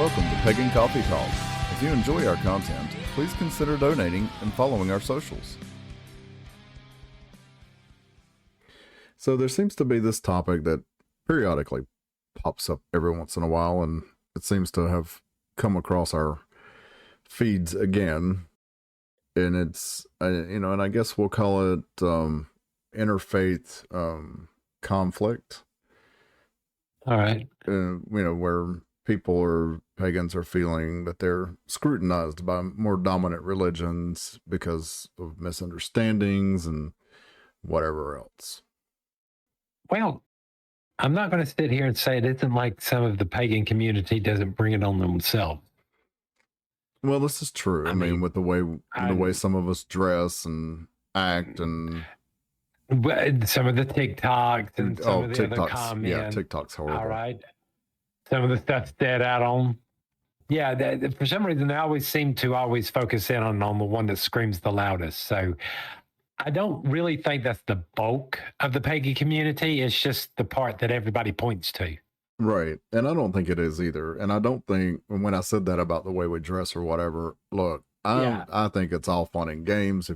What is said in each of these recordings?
Welcome to Pagan Coffee Talk. If you enjoy our content, please consider donating and following our socials. So there seems to be this topic that periodically pops up every once in a while, and it seems to have come across our feeds again. And it's, and I guess we'll call it interfaith conflict. All right. Where pagans are feeling that they're scrutinized by more dominant religions because of misunderstandings and whatever else. Well, I'm not going to sit here and say it isn't like some of the pagan community doesn't bring it on themselves. Well, this is true. I mean, with the way some of us dress and act, and some of the TikToks and some of the other comments. Yeah, TikTok's horrible. All right. Some of the stuff's dead out on. Yeah, for some reason, they always seem to focus in on the one that screams the loudest. So I don't really think that's the bulk of the pagan community. It's just the part that everybody points to. Right. And I don't think it is either. And I don't think, when I said that about the way we dress or whatever, look, I think it's all fun and games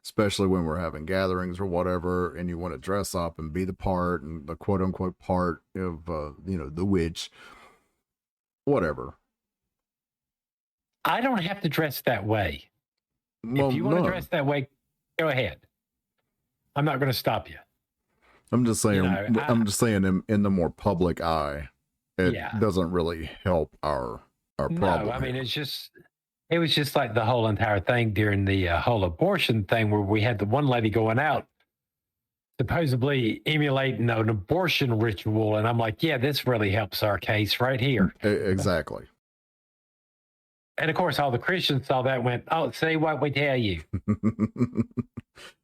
especially when we're having gatherings or whatever, and you want to dress up and be the part and the quote unquote part of, the witch, whatever. I don't have to dress that way. Well, if you want to dress that way, go ahead. I'm not going to stop you. I'm just saying, in the more public eye, it doesn't really help our problem. No, I mean, it was just like the whole entire thing during the whole abortion thing, where we had the one lady going out supposedly emulating an abortion ritual. And I'm like, yeah, this really helps our case right here. Exactly. And of course, all the Christians saw that and went, oh, see what we tell you.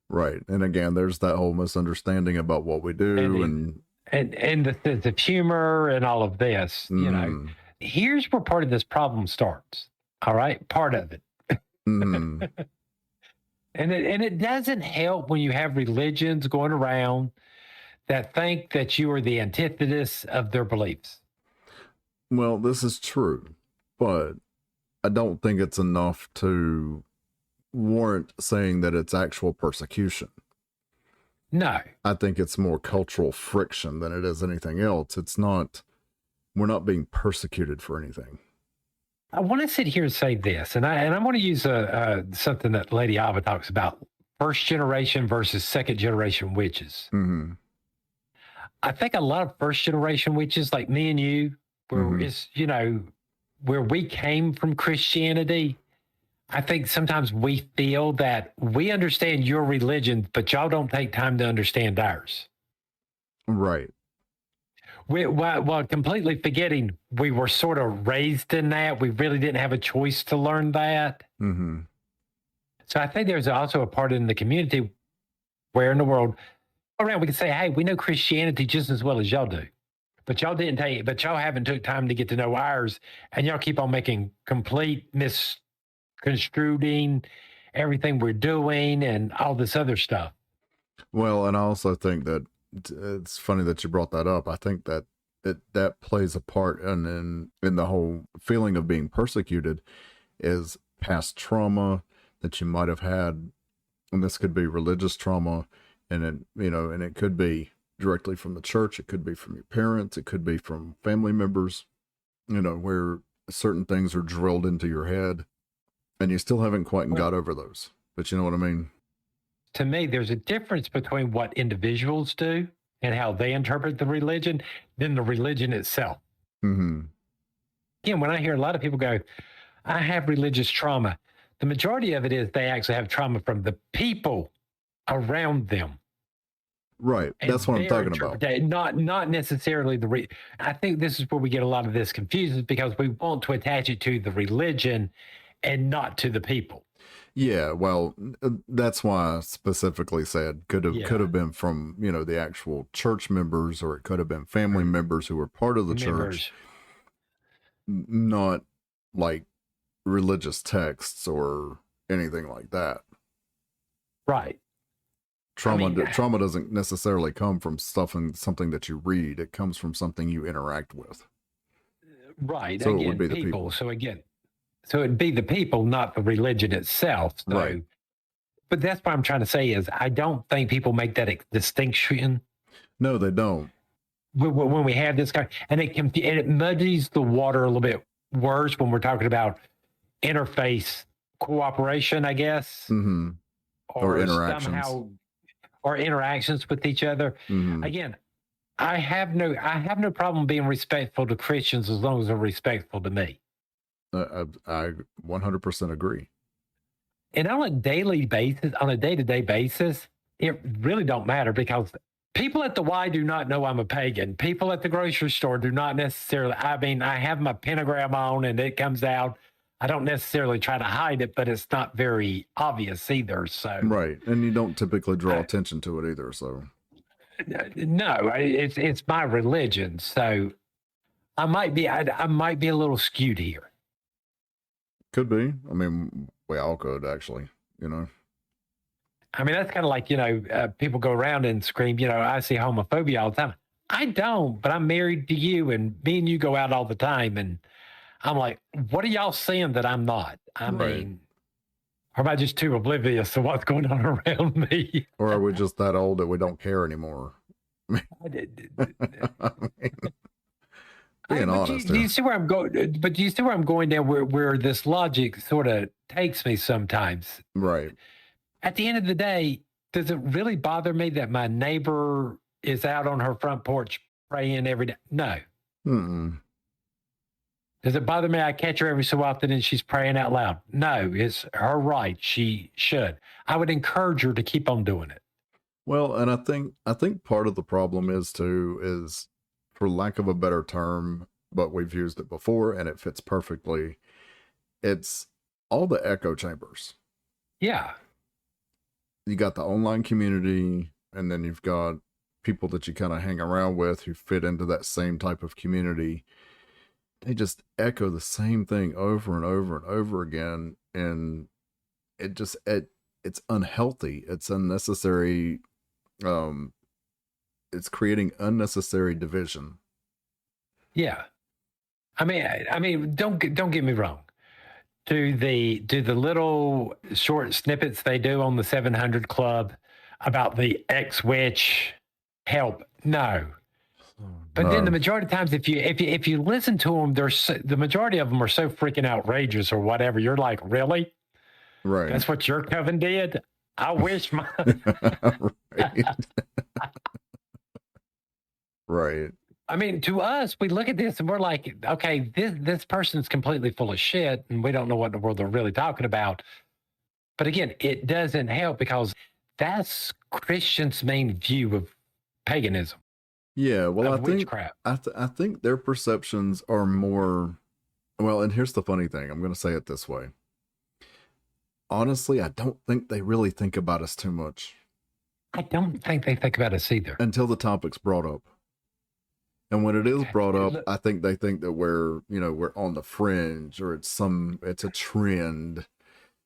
Right. And again, there's that whole misunderstanding about what we do and the sense of humor and all of this, Here's where part of this problem starts. All right. Part of it. And it doesn't help when you have religions going around that think that you are the antithesis of their beliefs. Well, this is true, but I don't think it's enough to warrant saying that it's actual persecution. No. I think it's more cultural friction than it is anything else. We're not being persecuted for anything. I want to sit here and say this, and I want to use something that Lady Ava talks about: first generation versus second generation witches. Mm-hmm. I think a lot of first generation witches, like me and you, where we came from Christianity, I think sometimes we feel that we understand your religion, but y'all don't take time to understand ours. Right. While completely forgetting we were sort of raised in that, we really didn't have a choice to learn that. Mm-hmm. So I think there's also a part in the community where in the world around we can say, hey, we know Christianity just as well as y'all do. But y'all y'all haven't took time to get to know ours, and y'all keep on making complete misconstruing everything we're doing and all this other stuff. Well, and I also think that it's funny that you brought that up. I think that that plays a part in the whole feeling of being persecuted is past trauma that you might have had, and this could be religious trauma, and it could be directly from the church, it could be from your parents, it could be from family members, where certain things are drilled into your head, and you still haven't quite got over those. But you know what I mean? To me, there's a difference between what individuals do and how they interpret the religion than the religion itself. Mm-hmm. Again, when I hear a lot of people go, I have religious trauma, the majority of it is they actually have trauma from the people around them. Right. That's what I'm talking about. Not necessarily I think this is where we get a lot of this confused, because we want to attach it to the religion and not to the people. Yeah, well, that's why I specifically said could have been from, the actual church members, or it could have been family members who were part of the church, not like religious texts or anything like that. Right. Trauma doesn't necessarily come from something that you read. It comes from something you interact with. Right. So again, it would be the people. people. So again, so it'd be the people, not the religion itself. So, Right. But that's what I'm trying to say is I don't think people make that distinction. No, they don't. When we have this kind, and it muddies the water a little bit worse when we're talking about interfaith cooperation, I guess, Mm-hmm. Or interactions. Or interactions with each other. Mm-hmm. Again, I have no problem being respectful to Christians as long as they're respectful to me. I 100% agree. And on a daily basis, on a day-to-day basis, it really don't matter because people at the Y do not know I'm a pagan. People at the grocery store do not necessarily. I mean, I have my pentagram on and it comes out. I don't necessarily try to hide it, but it's not very obvious either. So right, and you don't typically draw attention to it either. So no, it's my religion. So I might be a little skewed here. Could be. I mean, we all could actually. You know. I mean, that's kind of like, people go around and scream, I see homophobia all the time. I don't, but I'm married to you and me and you go out all the time. And I'm like, what are y'all seeing that I'm not? I mean, or am I just too oblivious to what's going on around me? Or are we just that old that we don't care anymore? Being honest. Do you see where I'm going? But do you see where I'm going down where this logic sort of takes me sometimes? Right. At the end of the day, does it really bother me that my neighbor is out on her front porch praying every day? No. Mm-mm. Does it bother me I catch her every so often and she's praying out loud? No, it's her right. She should. I would encourage her to keep on doing it. Well, and I think part of the problem is for lack of a better term, but we've used it before and it fits perfectly. It's all the echo chambers. Yeah. You got the online community, and then you've got people that you kind of hang around with who fit into that same type of community. They just echo the same thing over and over and over again. And it's unhealthy. It's unnecessary. It's creating unnecessary division. Yeah. I mean, don't get me wrong. Do the little short snippets they do on the 700 Club about the ex-witch help? No. But then the majority of times, if you listen to them, the majority of them are so freaking outrageous or whatever. You're like, really? Right. That's what your coven did? I wish my right. Right. I mean, to us, we look at this and we're like, okay, this person's completely full of shit, and we don't know what in the world they're really talking about. But again, it doesn't help because that's Christians' main view of paganism. Yeah, well, I think their perceptions are more. Well, and here's the funny thing. I'm going to say it this way. Honestly, I don't think they really think about us too much. I don't think they think about us either until the topic's brought up. And when it is brought up, I think they think that we're on the fringe, or it's a trend.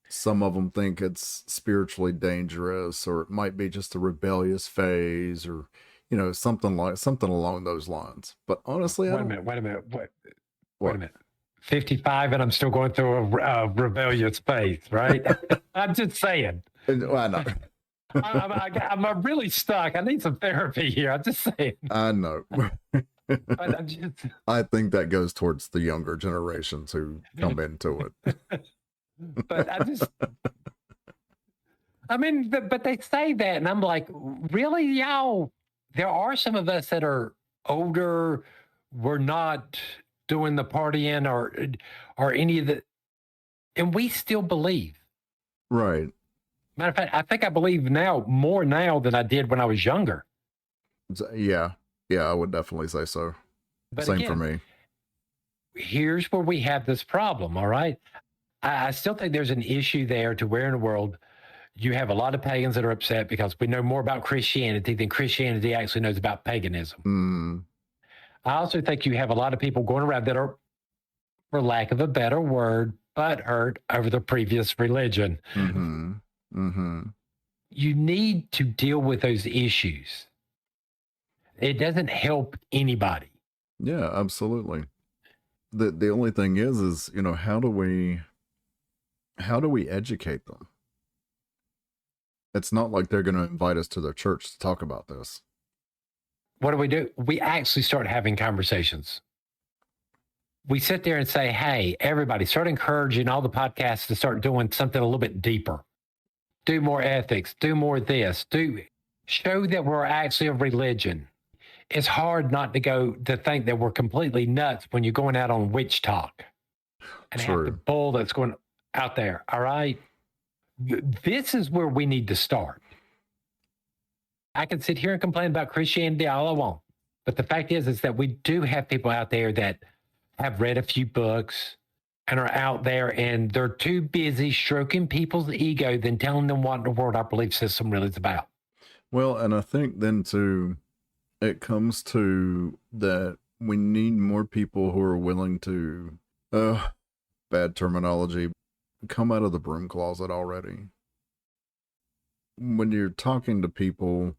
Some of them think it's spiritually dangerous, or it might be just a rebellious phase, or something along those lines. But honestly, wait a minute. Wait a minute. 55 and I'm still going through a rebellious phase, right? I'm just saying. I know. I'm really stuck. I need some therapy here. I'm just saying. I know. I think that goes towards the younger generations who come into it. But but they say that, and I'm like, really, y'all? There are some of us that are older. We're not doing the partying or any of the, and we still believe. Right. Matter of fact, I think I believe more now than I did when I was younger. Yeah, I would definitely say so. But same again, for me. Here's where we have this problem, all right? I still think there's an issue there to where in the world you have a lot of pagans that are upset because we know more about Christianity than Christianity actually knows about paganism. Mm. I also think you have a lot of people going around that are, for lack of a better word, butthurt over the previous religion. Mm-hmm. Mm-hmm. You need to deal with those issues. It doesn't help anybody. Yeah, absolutely. the only thing is, you know, how do we educate them? It's not like they're going to invite us to their church to talk about this. What do? We actually start having conversations. We sit there and say, hey, everybody, start encouraging all the podcasts to start doing something a little bit deeper. Do more ethics, do more this, show that we're actually a religion. It's hard not to think that we're completely nuts when you're going out on WitchTok and have the bull that's going out there. All right. This is where we need to start. I can sit here and complain about Christianity all I want. But the fact is that we do have people out there that have read a few books and are out there and they're too busy stroking people's ego than telling them what in the world our belief system really is about. Well, and I think then too, it comes to that we need more people who are willing to, bad terminology, come out of the broom closet already. When you're talking to people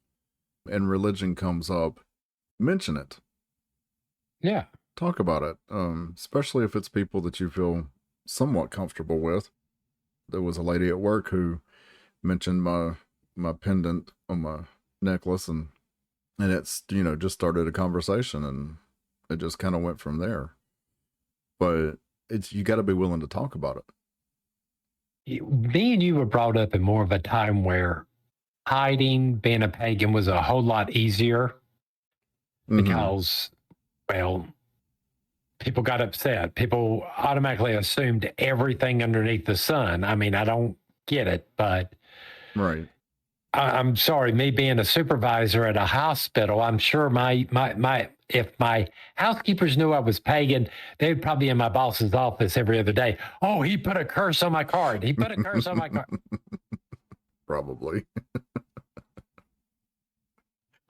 and religion comes up, mention it. Yeah. Talk about it, especially if it's people that you feel somewhat comfortable with. There was a lady at work who mentioned my pendant on my necklace, and it's, you know, just started a conversation, and it just kind of went from there. But you got to be willing to talk about it. Me and you were brought up in more of a time where hiding being a pagan was a whole lot easier because, well, people got upset. People automatically assumed everything underneath the sun. I mean, I don't get it, but right. I'm sorry, me being a supervisor at a hospital, I'm sure if my housekeepers knew I was pagan, they'd probably be in my boss's office every other day. Oh, he put a curse on my card. He put a curse on my card. Probably.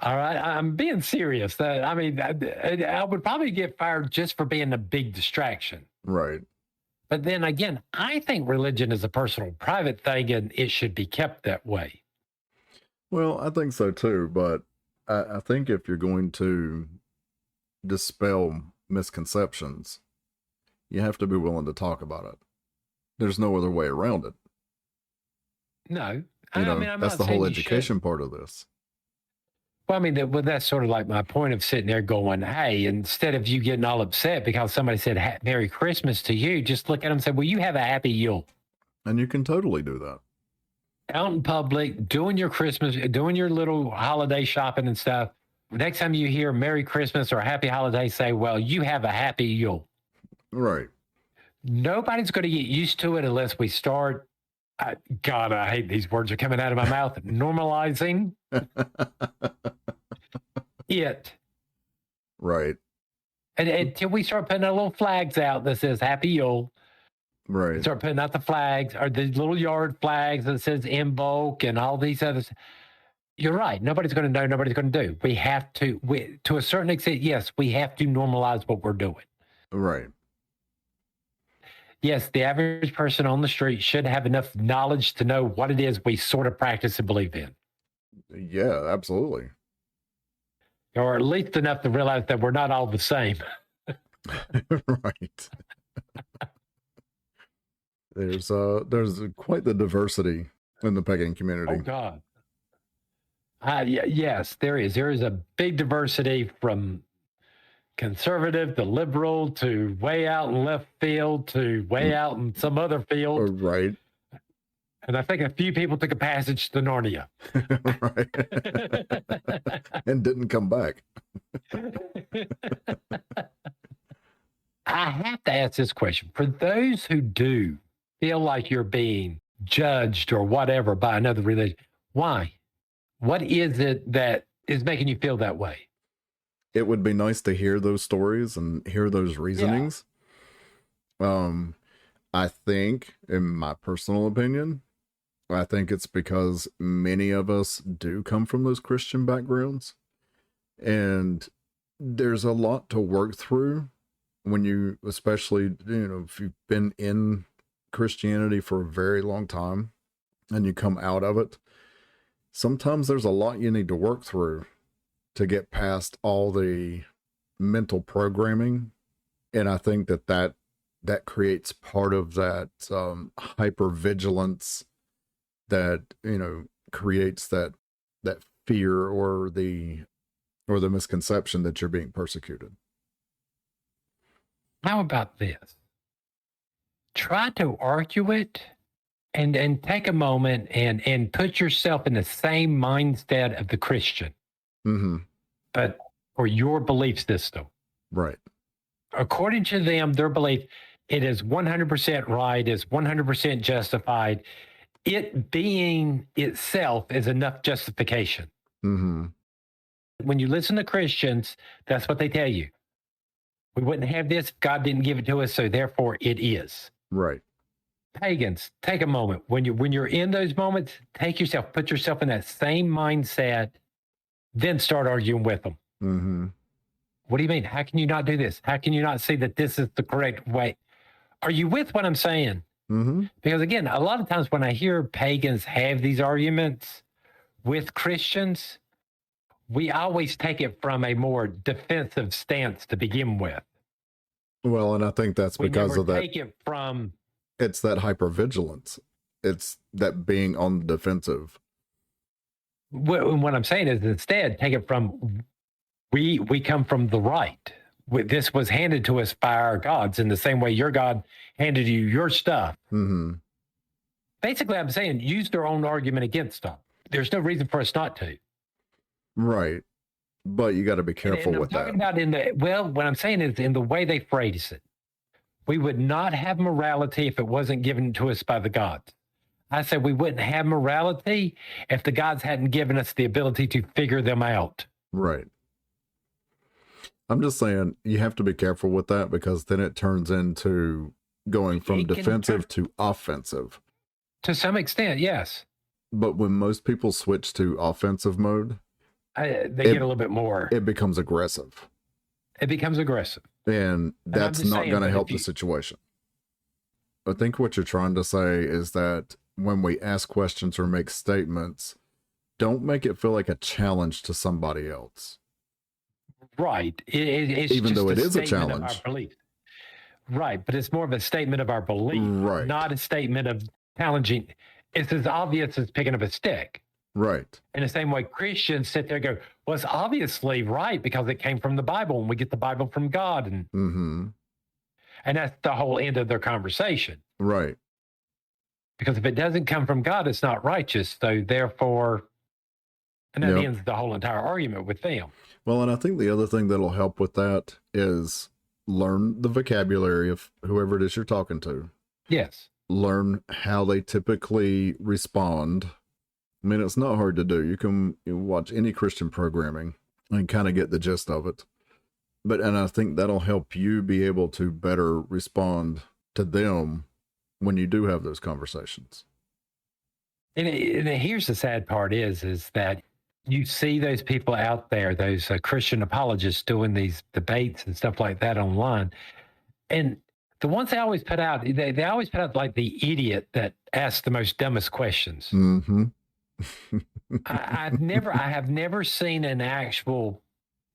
All right. I'm being serious. I mean, I would probably get fired just for being a big distraction. Right. But then again, I think religion is a personal, private thing, and it should be kept that way. Well, I think so too, but I think if you're going to dispel misconceptions, you have to be willing to talk about it. There's no other way around it. No. I mean, that's the whole education part of this. Well, I mean, that's sort of like my point of sitting there going, hey, instead of you getting all upset because somebody said Merry Christmas to you, just look at them and say, well, you have a happy Yule. And you can totally do that. Out in public, doing your Christmas, doing your little holiday shopping and stuff. Next time you hear Merry Christmas or Happy Holiday, say, well, you have a happy Yule. Right. Nobody's going to get used to it unless we start, God, I hate these words are coming out of my mouth, normalizing it. Right. And until we start putting our little flags out that says Happy Yule. Right. Start putting out the flags or the little yard flags that says invoke and all these others. You're right. Nobody's going to know. Nobody's going to do. We have to, to a certain extent, yes, we have to normalize what we're doing. Right. Yes, the average person on the street should have enough knowledge to know what it is we sort of practice and believe in. Yeah, absolutely. Or at least enough to realize that we're not all the same. Right. There's quite the diversity in the pagan community. Oh God. Yes, there is. There is a big diversity from conservative to liberal to way out in left field to way out in some other field. Right. And I think a few people took a passage to Narnia. Right. And didn't come back. I have to ask this question. For those who do feel like you're being judged or whatever by another religion, why? What is it that is making you feel that way? It would be nice to hear those stories and hear those reasonings. Yeah. I think, in my personal opinion, I think it's because many of us do come from those Christian backgrounds, and there's a lot to work through when you, especially, if you've been in Christianity for a very long time and you come out of it, sometimes there's a lot you need to work through to get past all the mental programming And I think that creates part of that hypervigilance that, creates that fear or the misconception that you're being persecuted. How about this? Try to argue it and take a moment and put yourself in the same mindset of the Christian, but for your belief system. Right. According to them, their belief, it is 100% right, is 100% justified. It being itself is enough justification. When you listen to Christians, that's what they tell you. We wouldn't have this if God didn't give it to us, so therefore it is. Right. Pagans, take a moment. When you're in those moments, put yourself in that same mindset, then start arguing with them. What do you mean? How can you not do this? How can you not see that this is the correct way? Are you with what I'm saying? Because again, a lot of times when I hear pagans have these arguments with Christians, we always take it from a more defensive stance to begin with. Well, and I think that's because of that. Take it from. It's that hypervigilance. It's that being on the defensive. What I'm saying is instead, take it from we come from the right. This was handed to us by our gods in the same way your God handed you your stuff. Basically, I'm saying use their own argument against them. There's no reason for us not to. Right. But you got to be careful with that. What I'm saying is in the way they phrase it. We would not have morality if it wasn't given to us by the gods. I said we wouldn't have morality if the gods hadn't given us the ability to figure them out. Right. I'm just saying you have to be careful with that because then it turns into going from defensive to offensive. To some extent, yes. But when most people switch to offensive mode, they get a little bit more. It becomes aggressive. And that's not going to help the situation. I think what you're trying to say is that when we ask questions or make statements, don't make it feel like a challenge to somebody else. Right. It's even though it is a challenge. Of our belief. Right. But it's more of a statement of our belief, not a statement of challenging. It's as obvious as picking up a stick. Right. In the same way, Christians sit there and go, well, it's obviously right because it came from the Bible and we get the Bible from God. And that's the whole end of their conversation. Right. Because if it doesn't come from God, it's not righteous. So therefore, and that ends the whole entire argument with them. Well, and I think the other thing that'll help with that is learn the vocabulary of whoever it is you're talking to. Yes. Learn how they typically respond. I mean, it's not hard to do. You can watch any Christian programming and kind of get the gist of it. And I think that'll help you be able to better respond to them when you do have those conversations. And here's the sad part is that you see those people out there, those Christian apologists doing these debates and stuff like that online. And the ones they always put out, they always put out like the idiot that asks the most dumbest questions. I have never seen an actual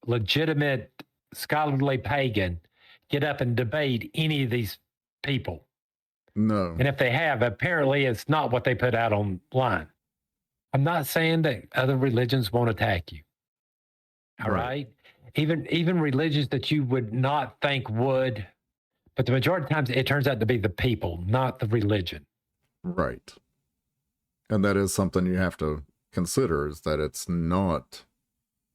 legitimate scholarly pagan get up and debate any of these people. No. And if they have, apparently it's not what they put out online. I'm not saying that other religions won't attack you. All right. Even religions that you would not think would, but the majority of times it turns out to be the people, not the religion. Right. And that is something you have to consider, is that it's not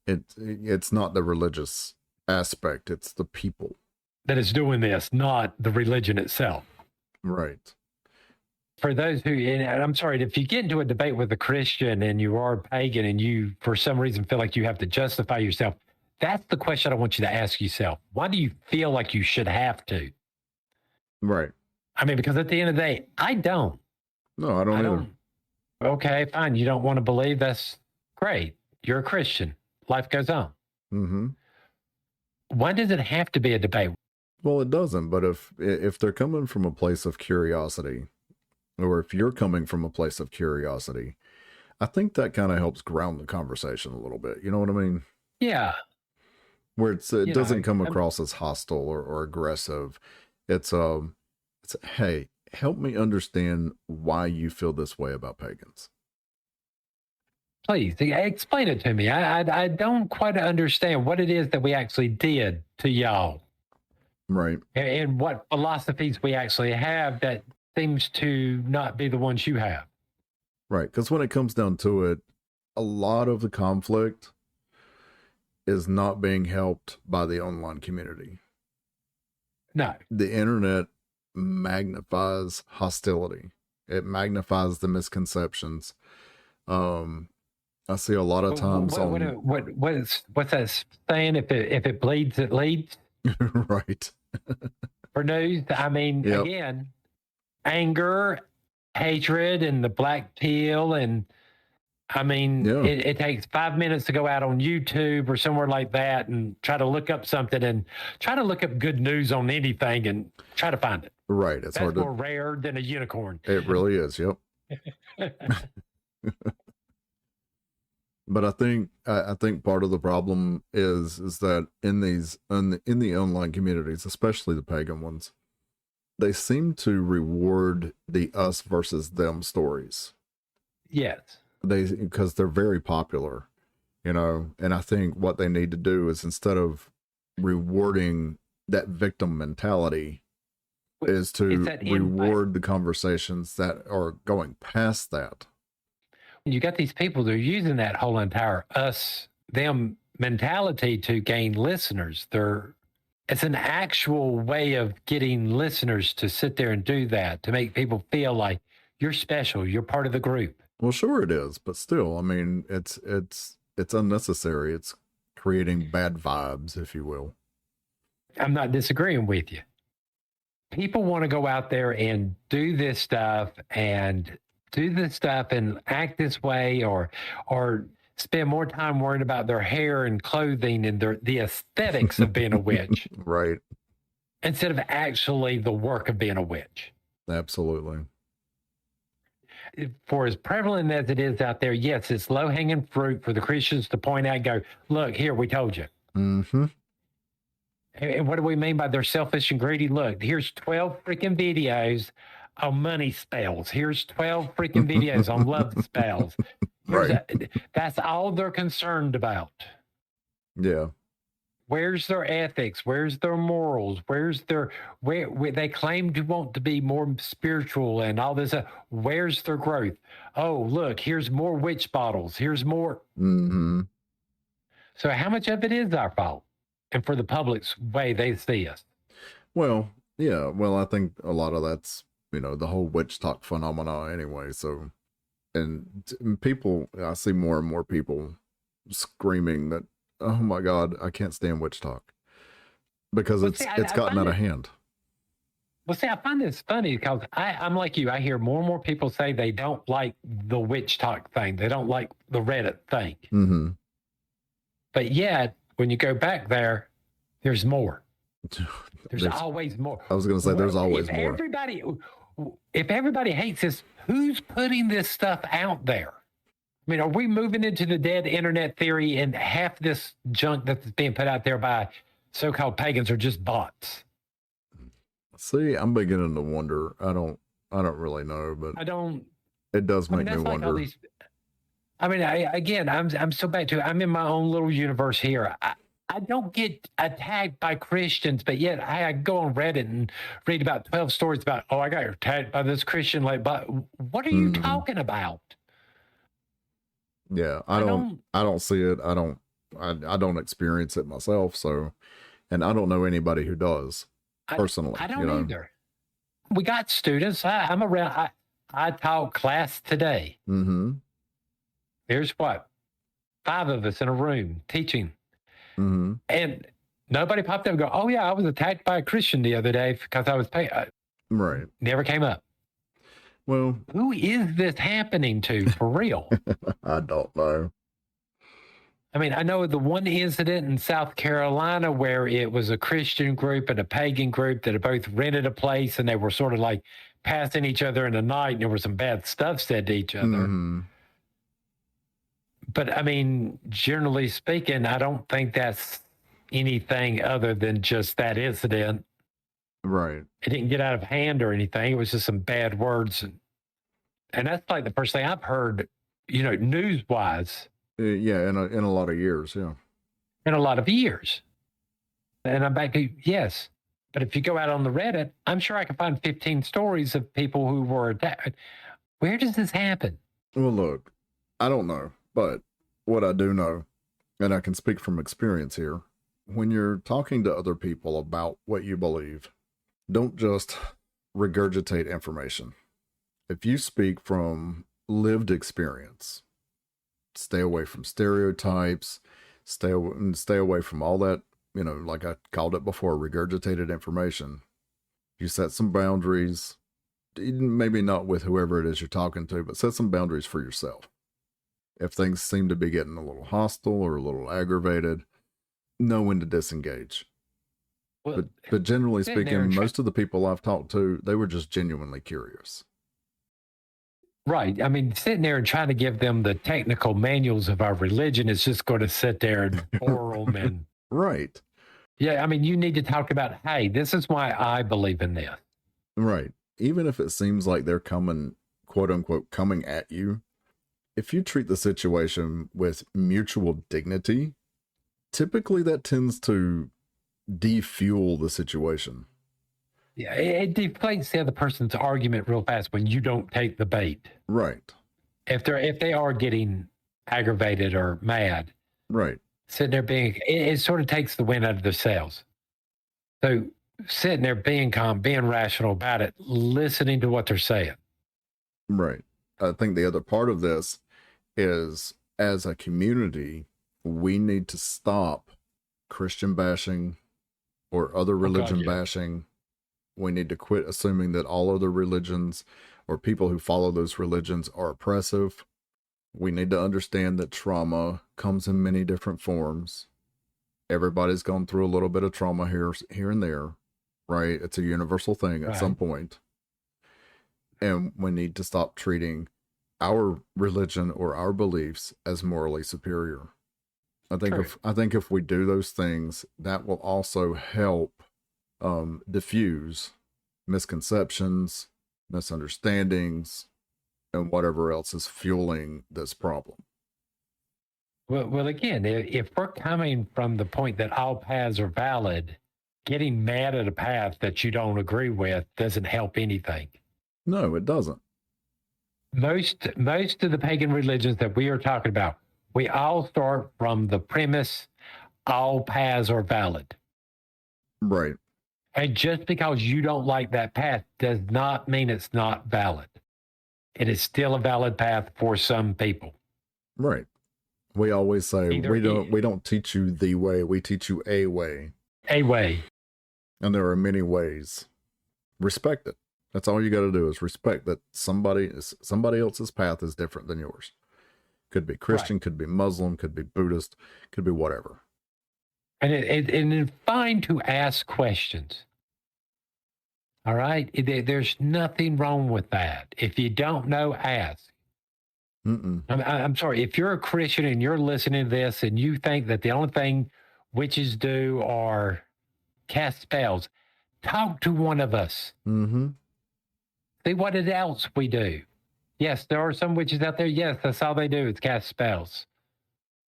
the religious aspect, it's the people that is doing this, not the religion itself. Right. For those who, and I'm sorry, if you get into a debate with a Christian and you are pagan and you, for some reason, feel like you have to justify yourself, that's the question I want you to ask yourself. Why do you feel like you should have to? Right. I mean, because at the end of the day, I don't. No, I don't either. Okay, fine. You don't want to believe, that's great. You're a Christian. Life goes on. Why does it have to be a debate? Well, it doesn't. But if they're coming from a place of curiosity, or if you're coming from a place of curiosity, I think that kind of helps ground the conversation a little bit. You know what I mean? Yeah. where it doesn't come across as hostile or aggressive. It's hey, help me understand why you feel this way about pagans. Please explain it to me. I don't quite understand what it is that we actually did to y'all. Right. And what philosophies we actually have that seems to not be the ones you have. Right. Because when it comes down to it, a lot of the conflict is not being helped by the online community. No. The internet magnifies hostility. It magnifies the misconceptions. I see a lot of times what's that saying? If it bleeds, it leads. Right. For news, I mean, again, anger, hatred, and the black pill, and I mean, it takes 5 minutes to go out on YouTube or somewhere like that and try to look up something and try to look up good news on anything and try to find it. Right. That's hard more rare than a unicorn. It really is. Yep. But I think part of the problem is that in the online communities, especially the pagan ones, they seem to reward the us versus them stories. Yes. Because they're very popular, and I think what they need to do is, instead of rewarding that victim mentality, is to reward the conversations that are going past that. You got these people that are using that whole entire us them mentality to gain listeners. It's an actual way of getting listeners to sit there and do that, to make people feel like you're special, you're part of the group. Well, sure it is, but still, I mean, it's unnecessary. It's creating bad vibes, if you will. I'm not disagreeing with you. People want to go out there and do this stuff and act this way, or spend more time worrying about their hair and clothing and the aesthetics of being a witch. Right. Instead of actually the work of being a witch. Absolutely. For as prevalent as it is out there, yes, it's low-hanging fruit for the Christians to point out and go, look, here, we told you. Mm-hmm. And what do we mean by they're selfish and greedy? Look, here's 12 freaking videos on money spells. Here's 12 freaking videos on love spells. Right. That's all they're concerned about. Yeah. Where's their ethics? Where's their morals? Where they claim to want to be more spiritual and all this. Where's their growth? Oh, look, here's more witch bottles. Here's more. Mm-hmm. So how much of it is our fault? And for the public's way they see us? Well, yeah. Well, I think a lot of that's, the whole WitchTok phenomena anyway. So, and people, I see more and more people screaming that, oh my God, I can't stand WitchTok, because it's gotten out of hand. Well, see, I find this funny because I'm like you. I hear more and more people say they don't like the WitchTok thing. They don't like the Reddit thing. Mm-hmm. But yet, when you go back there's more. There's always more. I was going to say, there's always more. If everybody hates this, who's putting this stuff out there? I mean, are we moving into the dead internet theory, and half this junk that's being put out there by so-called pagans are just bots? See, I'm beginning to wonder. I don't really know, but it does make me wonder. I'm so back to, I'm in my own little universe here. I don't get attacked by Christians, but yet I go on Reddit and read about 12 stories about, I got attacked by this Christian. But what are you talking about? Yeah, I don't see it. I don't experience it myself. So, and I don't know anybody who does personally. I don't either. We got students. I'm around. I taught class today. Mm-hmm. There's 5 of us in a room teaching. Mm-hmm. And nobody popped up and go, oh yeah, I was attacked by a Christian the other day because I was paying. Right. Never came up. Well, who is this happening to for real? I don't know. I mean, I know the one incident in South Carolina where it was a Christian group and a pagan group that had both rented a place, and they were sort of like passing each other in the night, and there was some bad stuff said to each other. Mm-hmm. But I mean, generally speaking, I don't think that's anything other than just that incident. Right. It didn't get out of hand or anything. It was just some bad words. And that's like the first thing I've heard, news wise. Yeah, in a lot of years, yeah. In a lot of years. And I'm back to, yes. But if you go out on the Reddit, I'm sure I can find 15 stories of people who were attacked. Where does this happen? Well, look, I don't know, but what I do know, and I can speak from experience here, when you're talking to other people about what you believe, don't just regurgitate information. If you speak from lived experience, stay away from stereotypes, stay away from all that, like I called it before, regurgitated information. You set some boundaries, maybe not with whoever it is you're talking to, but set some boundaries for yourself. If things seem to be getting a little hostile or a little aggravated, know when to disengage. Well, but generally speaking, most of the people I've talked to, they were just genuinely curious. Right. I mean, sitting there and trying to give them the technical manuals of our religion is just going to sit there and bore them. And right. Yeah. I mean, you need to talk about, hey, this is why I believe in this. Right. Even if it seems like they're coming, quote unquote, coming at you, if you treat the situation with mutual dignity, typically that tends to defuel the situation. Yeah, it deflates the other person's argument real fast when you don't take the bait. Right. If they are getting aggravated or mad. Right. Sitting there it sort of takes the wind out of their sails. So sitting there being calm, being rational about it, listening to what they're saying. Right. I think the other part of this is, as a community, we need to stop Christian bashing or other religion bashing. We need to quit assuming that all other religions or people who follow those religions are oppressive. We need to understand that trauma comes in many different forms. Everybody's gone through a little bit of trauma here and there, right? It's a universal thing at some point. And we need to stop treating our religion or our beliefs as morally superior. I think if we do those things, that will also help diffuse misconceptions, misunderstandings, and whatever else is fueling this problem. Well, again, if we're coming from the point that all paths are valid, getting mad at a path that you don't agree with doesn't help anything. No, it doesn't. Most of the pagan religions that we are talking about, we all start from the premise all paths are valid. Right. And just because you don't like that path does not mean it's not valid. It is still a valid path for some people. Right. We always say we don't teach you the way, we teach you a way. A way. And there are many ways. Respect it. That's all you got to do is respect that somebody else's path is different than yours. Could be Christian, could be Muslim, could be Buddhist, could be whatever. And it's fine to ask questions. All right? There's nothing wrong with that. If you don't know, ask. I'm sorry. If you're a Christian and you're listening to this and you think that the only thing witches do are cast spells, talk to one of us. Mm-hmm. See what else we do. Yes, there are some witches out there. Yes, that's all they do is cast spells.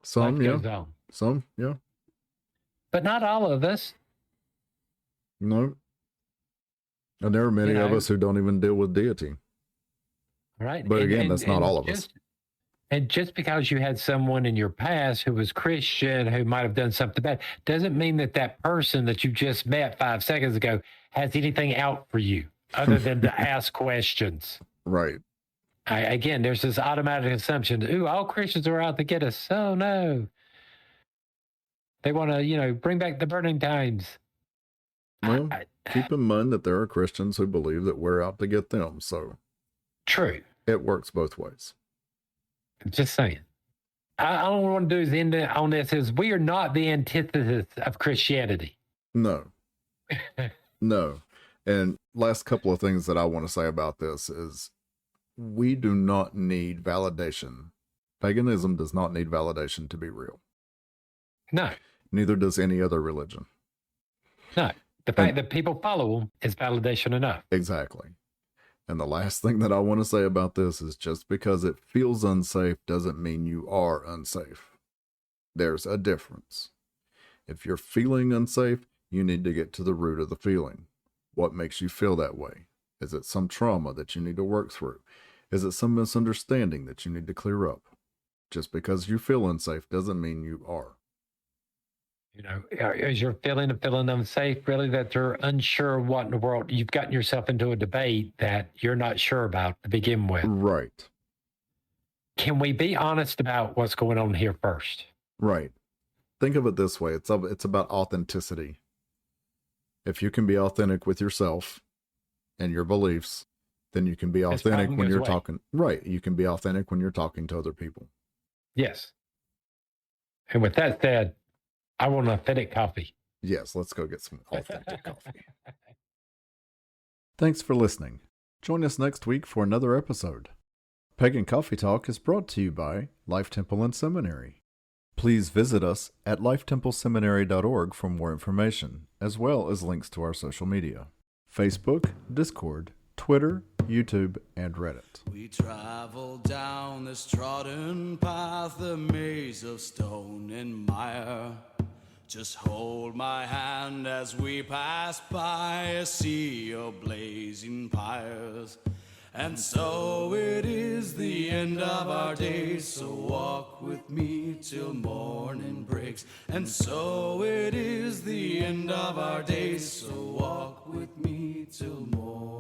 Some, yeah. Some, yeah. But not all of us. No. And there are many of us who don't even deal with deity. Right. But again, that's not all of us. And just because you had someone in your past who was Christian, who might have done something bad, doesn't mean that person that you just met 5 seconds ago has anything out for you other than to ask questions. Right. Again, there's this automatic assumption, all Christians are out to get us. Oh, no. They want to, bring back the burning times. Well, keep in mind that there are Christians who believe that we're out to get them. So true. It works both ways. Just saying. All I want to do is end on this is we are not the antithesis of Christianity. No. No. And last couple of things that I want to say about this is we do not need validation. Paganism does not need validation to be real. No. Neither does any other religion. No. The fact that people follow them is validation enough. Exactly. And the last thing that I want to say about this is just because it feels unsafe doesn't mean you are unsafe. There's a difference. If you're feeling unsafe, you need to get to the root of the feeling. What makes you feel that way? Is it some trauma that you need to work through? Is it some misunderstanding that you need to clear up? Just because you feel unsafe doesn't mean you are. You know, is your feeling unsafe really that you're unsure what in the world? You've gotten yourself into a debate that you're not sure about to begin with. Right. Can we be honest about what's going on here first? Right. Think of it this way. It's about authenticity. If you can be authentic with yourself and your beliefs, then you can be authentic when you're talking. Right. You can be authentic when you're talking to other people. Yes. And with that said, I want an authentic coffee. Yes, let's go get some authentic coffee. Thanks for listening. Join us next week for another episode. Pagan Coffee Talk is brought to you by Life Temple and Seminary. Please visit us at lifetempleseminary.org for more information, as well as links to our social media: Facebook, Discord, Twitter, YouTube, and Reddit. We travel down this trodden path, a maze of stone and mire. Just hold my hand as we pass by a sea of blazing pyres. And so it is the end of our days, so walk with me till morning breaks. And so it is the end of our days, so walk with me till morning.